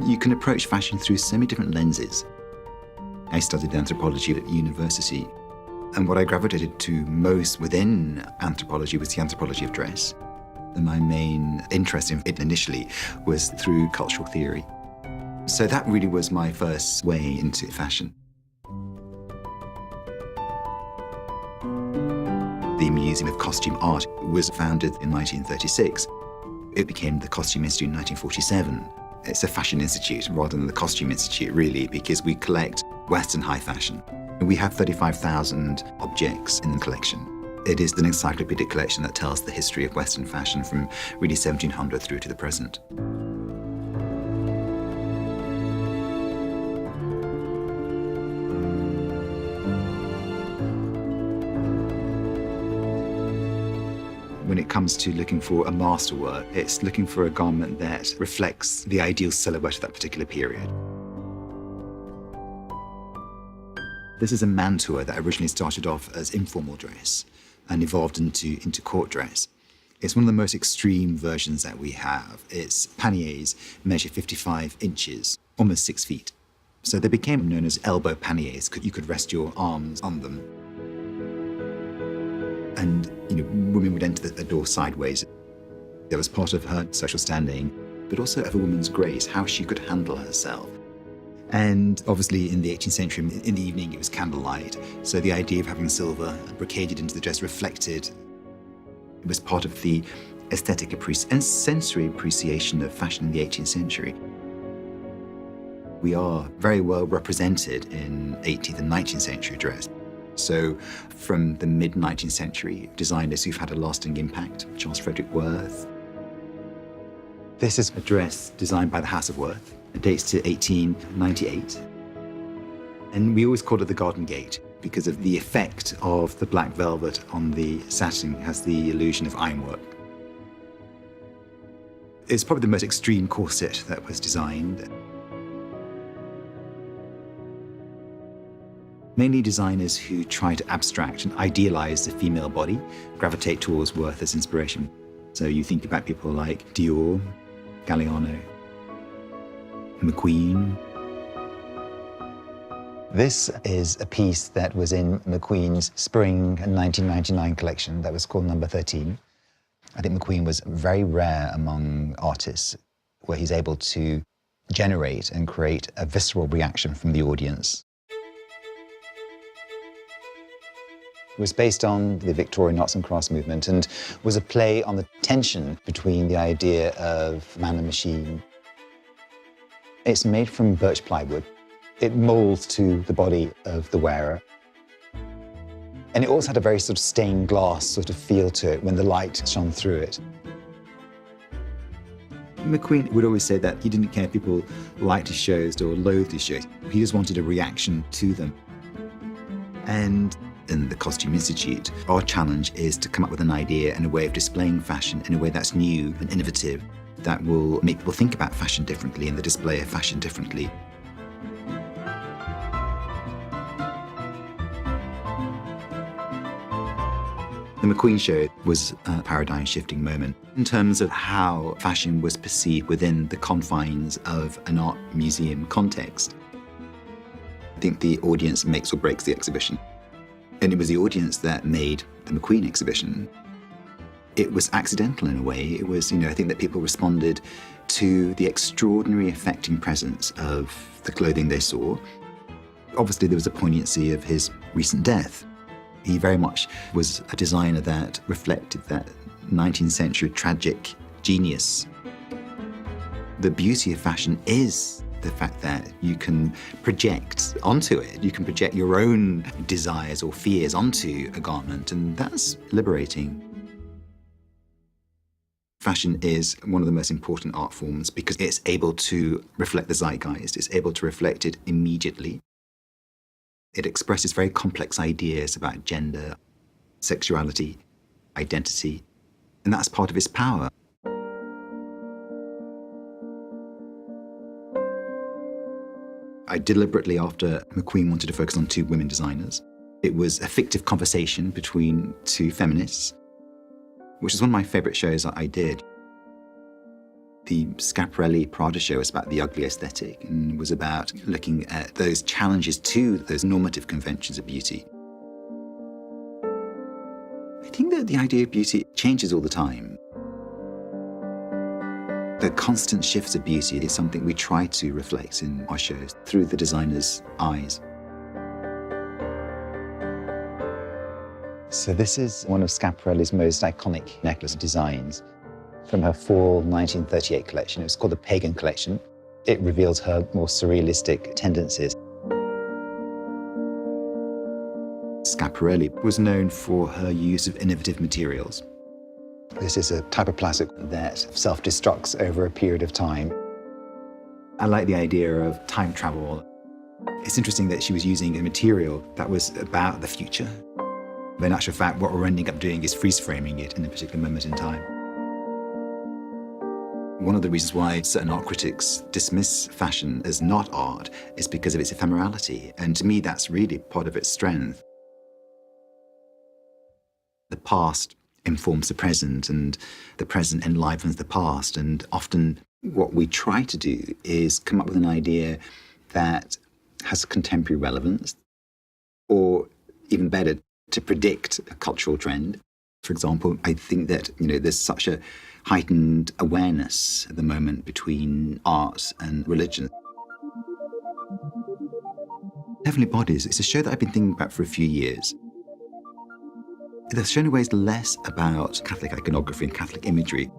You can approach fashion through so many different lenses. I studied anthropology at university, and what I gravitated to most within anthropology was the anthropology of dress. And my main interest in it initially was through cultural theory. So that really was my first way into fashion. The Museum of Costume Art was founded in 1936. It became the Costume Institute in 1947. It's a fashion institute rather than the Costume Institute, really, because we collect Western high fashion. We have 35,000 objects in the collection. It is an encyclopedic collection that tells the history of Western fashion from really 1700 through to the present. When it comes to looking for a masterwork, it's looking for a garment that reflects the ideal silhouette of that particular period. This is a mantua that originally started off as informal dress and evolved into court dress. It's one of the most extreme versions that we have. Its panniers measure 55 inches, almost 6 feet. So they became known as elbow panniers. You could rest your arms on them. And women would enter the door sideways. That was part of her social standing, but also of a woman's grace, how she could handle herself. And obviously in the 18th century, in the evening, it was candlelight. So the idea of having silver brocaded into the dress reflected, it was part of the aesthetic and sensory appreciation of fashion in the 18th century. We are very well represented in 18th and 19th century dress. So from the mid-19th century, designers who've had a lasting impact, Charles Frederick Worth. This is a dress designed by the House of Worth. It dates to 1898. And we always call it the Garden Gate because of the effect of the black velvet on the satin has the illusion of ironwork. It's probably the most extreme corset that was designed. Mainly designers who try to abstract and idealize the female body gravitate towards Worth as inspiration. So you think about people like Dior, Galliano, McQueen. This is a piece that was in McQueen's spring 1999 collection that was called Number 13. I think McQueen was very rare among artists where he's able to generate and create a visceral reaction from the audience. It was based on the Victorian arts and crafts movement and was a play on the tension between the idea of man and machine. It's made from birch plywood. It molds to the body of the wearer. And it also had a very sort of stained glass sort of feel to it when the light shone through it. McQueen would always say that he didn't care if people liked his shows or loathed his shows. He just wanted a reaction to them. And in the Costume Institute, our challenge is to come up with an idea and a way of displaying fashion in a way that's new and innovative, that will make people think about fashion differently and the display of fashion differently. The McQueen show was a paradigm-shifting moment in terms of how fashion was perceived within the confines of an art museum context. I think the audience makes or breaks the exhibition. And it was the audience that made the McQueen exhibition. It was accidental in a way. It was, I think that people responded to the extraordinary affecting presence of the clothing they saw. Obviously, there was a poignancy of his recent death. He very much was a designer that reflected that 19th century tragic genius. The beauty of fashion is the fact that you can project onto it. You can project your own desires or fears onto a garment, and that's liberating. Fashion is one of the most important art forms because it's able to reflect the zeitgeist. It's able to reflect it immediately. It expresses very complex ideas about gender, sexuality, identity, and that's part of its power. I deliberately, after McQueen, wanted to focus on 2 women designers. It was a fictive conversation between 2 feminists, which is one of my favorite shows that I did. The Schiaparelli Prada show was about the ugly aesthetic and was about looking at those challenges to those normative conventions of beauty. I think that the idea of beauty changes all the time. The constant shifts of beauty is something we try to reflect in our shows through the designer's eyes. So this is one of Schiaparelli's most iconic necklace designs from her fall 1938 collection. It was called the Pagan Collection. It reveals her more surrealistic tendencies. Schiaparelli was known for her use of innovative materials. This is a type of plastic that self-destructs over a period of time. I like the idea of time travel. It's interesting that she was using a material that was about the future. But in actual fact, what we're ending up doing is freeze-framing it in a particular moment in time. One of the reasons why certain art critics dismiss fashion as not art is because of its ephemerality. And to me, that's really part of its strength. The past informs the present, and the present enlivens the past. And often what we try to do is come up with an idea that has contemporary relevance, or even better, to predict a cultural trend. For example, I think that there's such a heightened awareness at the moment between art and religion. Heavenly Bodies, it's a show that I've been thinking about for a few years. The show in a way is less about Catholic iconography and Catholic imagery.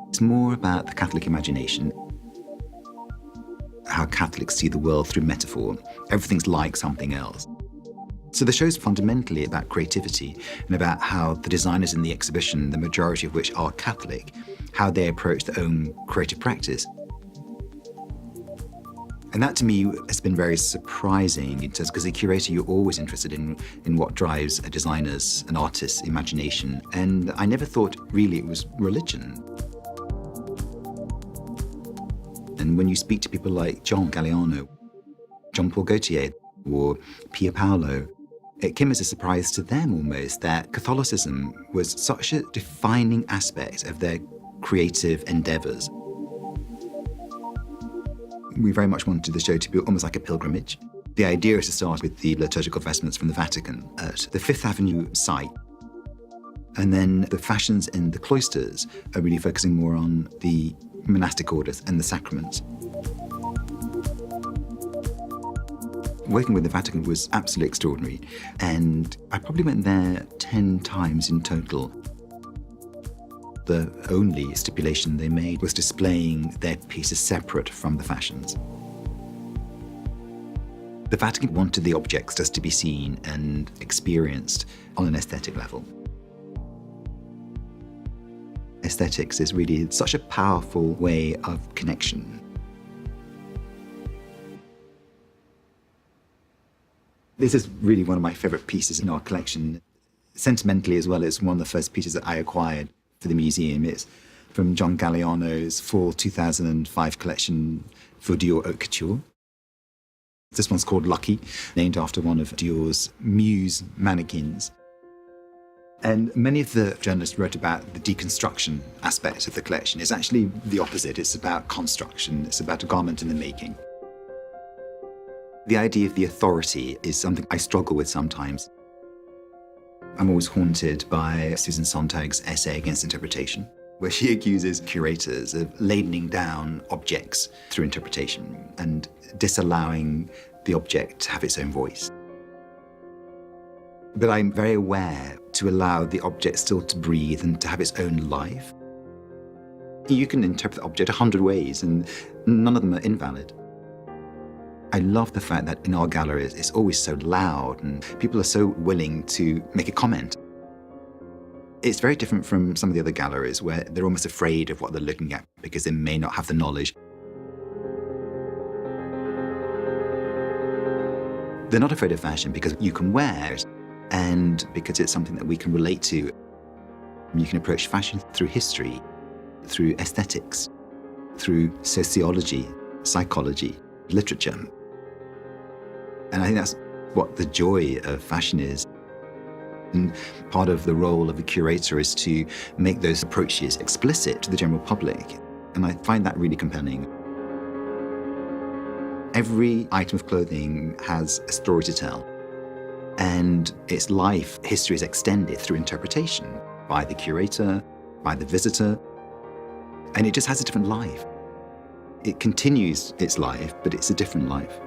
It's more about the Catholic imagination, how Catholics see the world through metaphor. Everything's like something else. So the show's fundamentally about creativity and about how the designers in the exhibition, the majority of which are Catholic, how they approach their own creative practice. And that to me has been very surprising, because as a curator, you're always interested in what drives a designer's, an artist's imagination. And I never thought really it was religion. And when you speak to people like John Galliano, Jean Paul Gaultier, or Pier Paolo, it came as a surprise to them almost that Catholicism was such a defining aspect of their creative endeavors. We very much wanted the show to be almost like a pilgrimage. The idea is to start with the liturgical vestments from the Vatican at the Fifth Avenue site. And then the fashions in the cloisters are really focusing more on the monastic orders and the sacraments. Working with the Vatican was absolutely extraordinary, and I probably went there 10 times in total. The only stipulation they made was displaying their pieces separate from the fashions. The Vatican wanted the objects just to be seen and experienced on an aesthetic level. Aesthetics is really such a powerful way of connection. This is really one of my favorite pieces in our collection. Sentimentally as well, it's one of the first pieces that I acquired for the museum. It's from John Galliano's fall 2005 collection for Dior Haute Couture. This one's called Lucky, named after one of Dior's muse mannequins. And many of the journalists wrote about the deconstruction aspect of the collection. It's actually the opposite. It's about construction. It's about a garment in the making. The idea of the authority is something I struggle with sometimes. I'm always haunted by Susan Sontag's essay against interpretation, where she accuses curators of labeling down objects through interpretation and disallowing the object to have its own voice. But I'm very aware to allow the object still to breathe and to have its own life. You can interpret the object 100 ways, and none of them are invalid. I love the fact that in our galleries, it's always so loud and people are so willing to make a comment. It's very different from some of the other galleries where they're almost afraid of what they're looking at because they may not have the knowledge. They're not afraid of fashion because you can wear it and because it's something that we can relate to. You can approach fashion through history, through aesthetics, through sociology, psychology, literature. And I think that's what the joy of fashion is. And part of the role of a curator is to make those approaches explicit to the general public. And I find that really compelling. Every item of clothing has a story to tell, and its life history is extended through interpretation by the curator, by the visitor, and it just has a different life. It continues its life, but it's a different life.